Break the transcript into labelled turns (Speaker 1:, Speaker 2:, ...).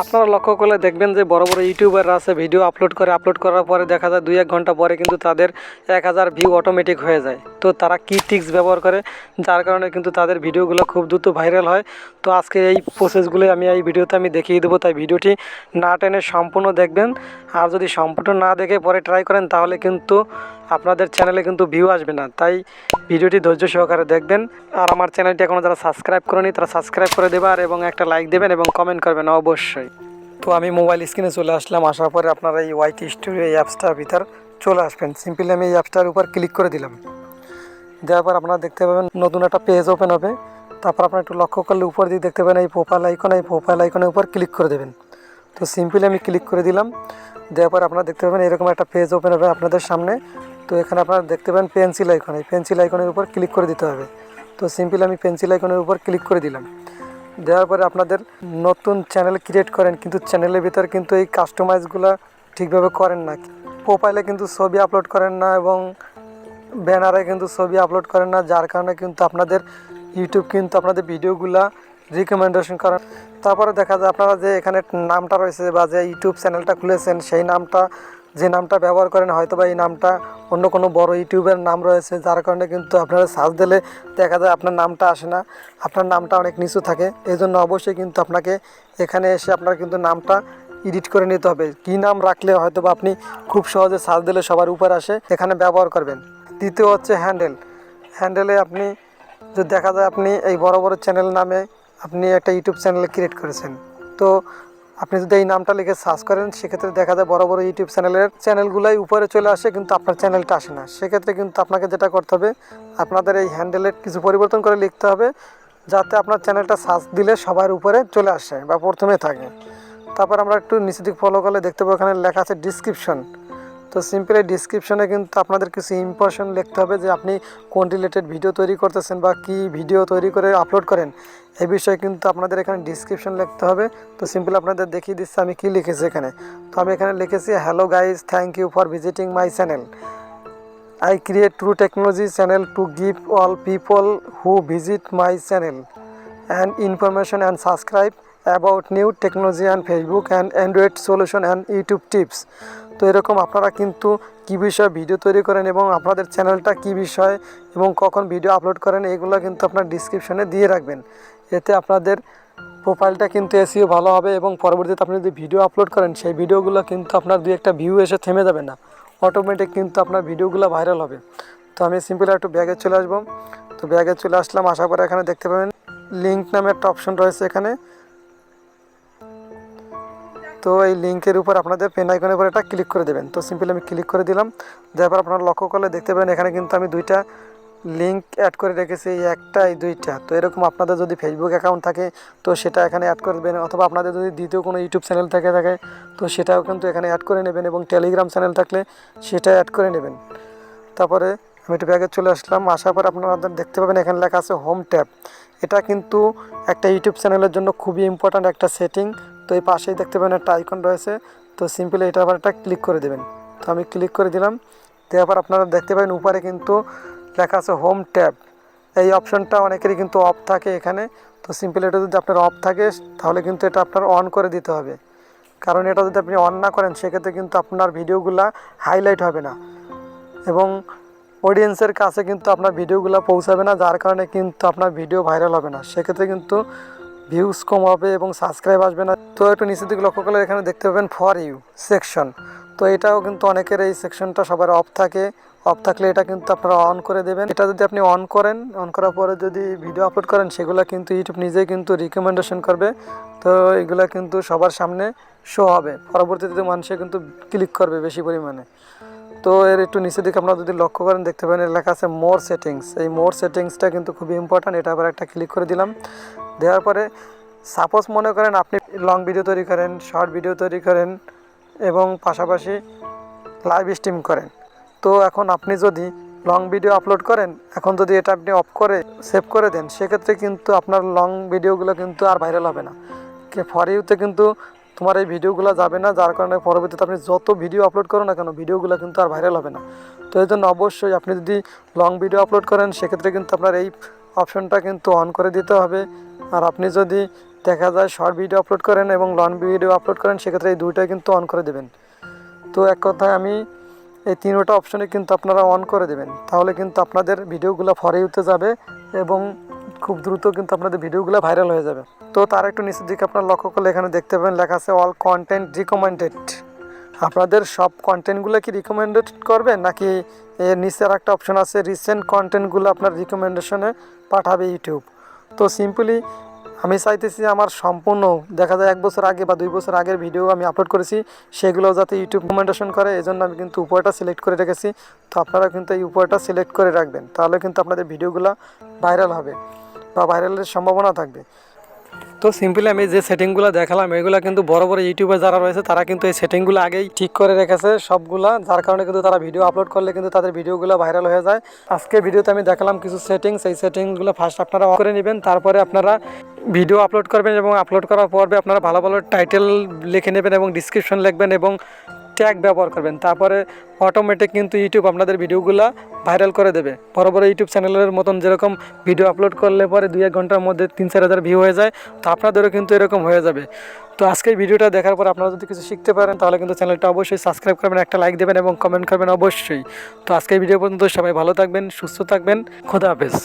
Speaker 1: আপনারা লক্ষ্য করলে দেখবেন যে বড় বড় ইউটিউবাররা আছে, ভিডিও আপলোড করার পরে দেখা যায় 2-1 ঘন্টা পরে কিন্তু তাদের 1000 ভিউ অটোমেটিক হয়ে যায়। তো তারা কি ট্রিক্স ব্যবহার করে, যার কারণে কিন্তু তাদের ভিডিওগুলো খুব দ্রুত ভাইরাল হয়। তো আজকে এই প্রসেসগুলো আমি এই ভিডিওতে দেখিয়ে দেবো, তাই ভিডিওটি না টেনে সম্পূর্ণ দেখবেন। আর যদি সম্পূর্ণ না দেখে পরে ট্রাই করেন তাহলে কিন্তু আপনাদের চ্যানেলে কিন্তু ভিউ আসবে না। তাই ভিডিওটি ধৈর্য সহকারে দেখবেন। আর আমার চ্যানেলটি এখনও যারা সাবস্ক্রাইব করেনি তারা সাবস্ক্রাইব করে দেবে, আর এবং একটা লাইক দেবেন এবং কমেন্ট করবেন অবশ্যই। তো আমি মোবাইল স্ক্রিনে চলে আসলাম। আসার পরে আপনারা এই ওয়াইটি স্টুডিও এই অ্যাপসটার ভিতর চলে আসবেন। সিম্পলি আমি এই অ্যাপসটার উপর ক্লিক করে দিলাম। দেওয়ার পর আপনারা দেখতে পাবেন নতুন একটা পেজ ওপেন হবে। তারপর আপনারা একটু লক্ষ্য করলে উপর দিকে দেখতে পাবেন এই প্রোফাইল আইকন, এই প্রোফাইল আইকনের উপর ক্লিক করে দেবেন। তো সিম্পলি আমি ক্লিক করে দিলাম। দেওয়ার পর আপনারা দেখতে পাবেন এরকম একটা পেজ ওপেন হবে আপনাদের সামনে। তো এখানে আপনারা দেখতে পাবেন পেন্সিল আইকন, এই পেন্সিল আইকনের উপর ক্লিক করে দিতে হবে। তো সিম্পলি আমি পেন্সিল আইকনের উপর ক্লিক করে দিলাম। দেওয়ার পরে আপনাদের নতুন চ্যানেল ক্রিয়েট করেন, কিন্তু চ্যানেলের ভিতর কিন্তু এই কাস্টমাইজগুলো ঠিকভাবে করেন না। প্রোফাইলে কিন্তু ছবি আপলোড করেন না এবং ব্যানারে কিন্তু ছবি আপলোড করেন না, যার কারণে কিন্তু আপনাদের ইউটিউব কিন্তু আপনাদের ভিডিওগুলা রিকমেন্ডেশন করেন। তারপরে দেখা যায় আপনারা যে এখানে নামটা রয়েছে বা যে ইউটিউব চ্যানেলটা খুলেছেন সেই নামটা, যে নামটা ব্যবহার করেন হয়তো বা এই নামটা অন্য কোনো বড় ইউটিউবের নাম রয়েছে, যার কারণে কিন্তু আপনারা সার্চ দিলে দেখা যায় আপনার নামটা আসে না, আপনার নামটা অনেক নিচু থাকে। এই জন্য অবশ্যই কিন্তু আপনাকে এখানে এসে আপনার কিন্তু নামটা এডিট করে নিতে হবে। কী নাম রাখলে হয়তো বা আপনি খুব সহজে সার্চ দিলে সবার উপর আসে, এখানে ব্যবহার করবেন। দ্বিতীয় হচ্ছে হ্যান্ডেলে আপনি যদি দেখা যায় আপনি এই বড় বড় চ্যানেল নামে আপনি একটা ইউটিউব চ্যানেল ক্রিয়েট করেছেন, তো আপনি যদি এই নামটা লিখে সার্চ করেন সেক্ষেত্রে দেখা যায় বড় বড় ইউটিউব চ্যানেলগুলোই উপরে চলে আসে, কিন্তু আপনার চ্যানেলটা আসে না। সেক্ষেত্রে কিন্তু আপনাকে যেটা করতে হবে, আপনাদের এই হ্যান্ডেলের কিছু পরিবর্তন করে লিখতে হবে, যাতে আপনার চ্যানেলটা সার্চ দিলে সবার উপরে চলে আসে বা প্রথমে থাকে। তারপর আমরা একটু নিচের দিক ফলো করলে দেখতে পাবো এখানে লেখা আছে ডিসক্রিপশন। তো সিম্পলি ডিসক্রিপশনে কিন্তু আপনাদের কিছু ইম্পর্টেন্ট লিখতে হবে, যে আপনি কোন রিলেটেড ভিডিও তৈরি করতেছেন বা কি ভিডিও তৈরি করে আপলোড করেন এই বিষয়ে কিন্তু আপনাদের এখানে ডিসক্রিপশন লিখতে হবে। তো সিম্পলি আপনাদের দেখিয়ে দিচ্ছি আমি কি লিখেছি এখানে। তো আমি এখানে লিখেছি, hello guys, thank you for visiting my channel. I create true technology channel to give all people who visit my channel and information and subscribe about new technology and Facebook and Android solution and YouTube tips. তো এরকম আপনারা কিন্তু কী বিষয়ে video তৈরি করেন এবং আপনাদের চ্যানেলটা কী বিষয় এবং কখন ভিডিও আপলোড করেন এগুলো কিন্তু আপনার ডিসক্রিপশনে দিয়ে রাখবেন। এতে আপনাদের প্রোফাইলটা কিন্তু এসইও ভালো হবে এবং পরবর্তীতে আপনি যদি ভিডিও আপলোড করেন সেই ভিডিওগুলো কিন্তু আপনার 2-1 ভিউ এসে থেমে যাবে না, অটোমেটিক কিন্তু আপনার ভিডিওগুলো ভাইরাল হবে। তো আমি সিম্পলি একটু ব্যাগে চলে আসবো। তো ব্যাগে চলে আসলাম, আসার পরে এখানে দেখতে পাবেন লিঙ্ক নামে একটা অপশন রয়েছে এখানে। তো এই লিঙ্কের উপর আপনাদের পেন আইকনের উপর এটা ক্লিক করে দেবেন। তো সিম্পলি আমি ক্লিক করে দিলাম। দেওয়ার পর আপনারা লক্ষ্য করলে দেখতে পাবেন এখানে কিন্তু আমি 2টা লিঙ্ক অ্যাড করে রেখেছি, এই একটা এই 2টা। তো এরকম আপনাদের যদি ফেসবুক অ্যাকাউন্ট থাকে তো সেটা এখানে অ্যাড করে দেবেন, অথবা আপনাদের যদি দ্বিতীয় কোনো ইউটিউব চ্যানেল থাকে তো সেটাও কিন্তু এখানে অ্যাড করে নেবেন, এবং টেলিগ্রাম চ্যানেল থাকলে সেটা অ্যাড করে নেবেন। তারপরে আমি একটু ব্যাগে চলে আসলাম। আসার পর আপনারা দেখতে পাবেন এখানে লেখা আছে হোম ট্যাব। এটা কিন্তু একটা ইউটিউব চ্যানেলের জন্য খুবই ইম্পর্ট্যান্ট একটা সেটিং। তো এই পাশেই দেখতে পাবেন একটা আইকন রয়েছে, তো সিম্পলি এটা আবার একটা ক্লিক করে দেবেন। তো আমি ক্লিক করে দিলাম। দেওয়ার পর আপনারা দেখতে পাবেন উপরে কিন্তু লেখা আছে হোম ট্যাব। এই অপশনটা অনেকেরই কিন্তু অফ থাকে এখানে। তো সিম্পলি এটা যদি আপনার অফ থাকে তাহলে কিন্তু এটা আপনার অন করে দিতে হবে, কারণ এটা যদি আপনি অন না করেন সেক্ষেত্রে কিন্তু আপনার ভিডিওগুলো হাইলাইট হবে না এবং অডিয়েন্সের কাছে কিন্তু আপনার ভিডিওগুলো পৌঁছাবে না, যার কারণে কিন্তু আপনার ভিডিও ভাইরাল হবে না। সেক্ষেত্রে কিন্তু ভিউজ কম হবে এবং সাবস্ক্রাইব আসবে না। তো একটু নিচের দিকে লক্ষ্য করলে এখানে দেখতে পাবেন ফর ইউ সেকশন। তো এটাও কিন্তু অনেকের এই সেকশনটা সবার অফ থাকে, অফ থাকলে এটা কিন্তু আপনারা অন করে দেবেন। এটা যদি আপনি অন করেন, অন করার পরে যদি ভিডিও আপলোড করেন সেগুলো কিন্তু ইউটিউব নিজেই কিন্তু রিকমেন্ডেশন করবে। তো এগুলো কিন্তু সবার সামনে শো হবে, পরবর্তীতে মানুষে কিন্তু ক্লিক করবে বেশি পরিমাণে। তো এর একটু নিচের দিকে আপনারা যদি লক্ষ্য করেন দেখতে পাবেন লেখা আছে মোর সেটিংস। এই মোর সেটিংসটা কিন্তু খুবই ইম্পর্ট্যান্ট, এটা আবার একটা ক্লিক করে দিলাম। দেওয়ার পরে সাপোজ মনে করেন আপনি লং ভিডিও তৈরি করেন, শর্ট ভিডিও তৈরি করেন এবং পাশাপাশি লাইভ স্ট্রিম করেন। তো এখন আপনি যদি লং ভিডিও আপলোড করেন, এখন যদি এটা আপনি অফ করে সেভ করে দেন সেক্ষেত্রে কিন্তু আপনার লং ভিডিওগুলো কিন্তু আর ভাইরাল হবে না। ফর ইউতে কিন্তু তোমার এই ভিডিওগুলো যাবে না, যার কারণে পরবর্তীতে আপনি যত ভিডিও আপলোড করো না কেন ভিডিওগুলো কিন্তু আর ভাইরাল হবে না। তো এই জন্য অবশ্যই আপনি যদি লং ভিডিও আপলোড করেন সেক্ষেত্রে কিন্তু আপনার এই অপশনটা কিন্তু অন করে দিতে হবে। আর আপনি যদি দেখা যায় শর্ট ভিডিও আপলোড করেন এবং লং ভিডিও আপলোড করেন, সেক্ষেত্রে এই দুইটাই কিন্তু অন করে দেবেন। তো এক কথায় আমি এই তিনটা অপশনে কিন্তু আপনারা অন করে দেবেন, তাহলে কিন্তু আপনাদের ভিডিওগুলো ফর ইউতে যাবে এবং খুব দ্রুত কিন্তু আপনাদের ভিডিওগুলো ভাইরাল হয়ে যাবে। তো তার একটু নিচের দিকে আপনারা লক্ষ্য করলে এখানে দেখতে পাবেন লেখা আছে অল কন্টেন্ট রিকমেন্ডেড। আপনাদের সব কন্টেন্টগুলো কি রিকমেন্ডেড করবেন, নাকি এর নিচের একটা অপশন আছে রিসেন্ট কন্টেন্টগুলো আপনার রিকমেন্ডেশনে পাঠাবে ইউটিউব। তো সিম্পলি আমি চাইতেছি আমার সম্পূর্ণ দেখা যায় 1 বছর আগে বা 2 বছর আগের ভিডিও আমি আপলোড করেছি, সেগুলো যাতে ইউটিউব রিকমেন্ডেশন করে, এজন্য আমি কিন্তু উপায়টা সিলেক্ট করে রেখেছি। তো আপনারা কিন্তু এই উপায়টা সিলেক্ট করে রাখবেন, তাহলে কিন্তু আপনাদের ভিডিওগুলো ভাইরাল হবে বা ভাইরালের সম্ভাবনা থাকবে। তো সিম্পলি আমি যে সেটিংগুলো দেখালাম এগুলো কিন্তু বড় বড় ইউটিউবার যারা রয়েছে তারা কিন্তু এই সেটিংগুলো আগেই ঠিক করে রেখেছে সবগুলা, যার কারণে কিন্তু তারা ভিডিও আপলোড করলে কিন্তু তাদের ভিডিওগুলো ভাইরাল হয়ে যায়। আজকে ভিডিওতে আমি দেখালাম কিছু সেটিংস, এই সেটিংসগুলো ফার্স্ট আপনারা অন করে নেবেন, তারপরে আপনারা ভিডিও আপলোড করবেন এবং আপলোড করার পর্বে আপনারা ভালো ভালো টাইটেল লিখে নেবেন এবং ডিসক্রিপশন লিখবেন এবং ট্যাগ ব্যবহার করবেন, তারপরে অটোমেটিক কিন্তু ইউটিউব আপনাদের ভিডিওগুলো ভাইরাল করে দেবে। বড় বড় ইউটিউব চ্যানেলের মতন যেরকম ভিডিও আপলোড করলে পরে 2-1 ঘন্টার মধ্যে 3-4 হাজার ভিউ হয়ে যায়, তো আপনাদেরও কিন্তু এরকম হয়ে যাবে। তো আজকে এই ভিডিওটা দেখার পর আপনারা যদি কিছু শিখতে পারেন তাহলে কিন্তু চ্যানেলটা অবশ্যই সাবস্ক্রাইব করবেন, একটা লাইক দেবেন এবং কমেন্ট করবেন অবশ্যই। তো আজকে এই ভিডিও পর্যন্ত সবাই ভালো থাকবেন, সুস্থ থাকবেন, খোদা হাফেজ।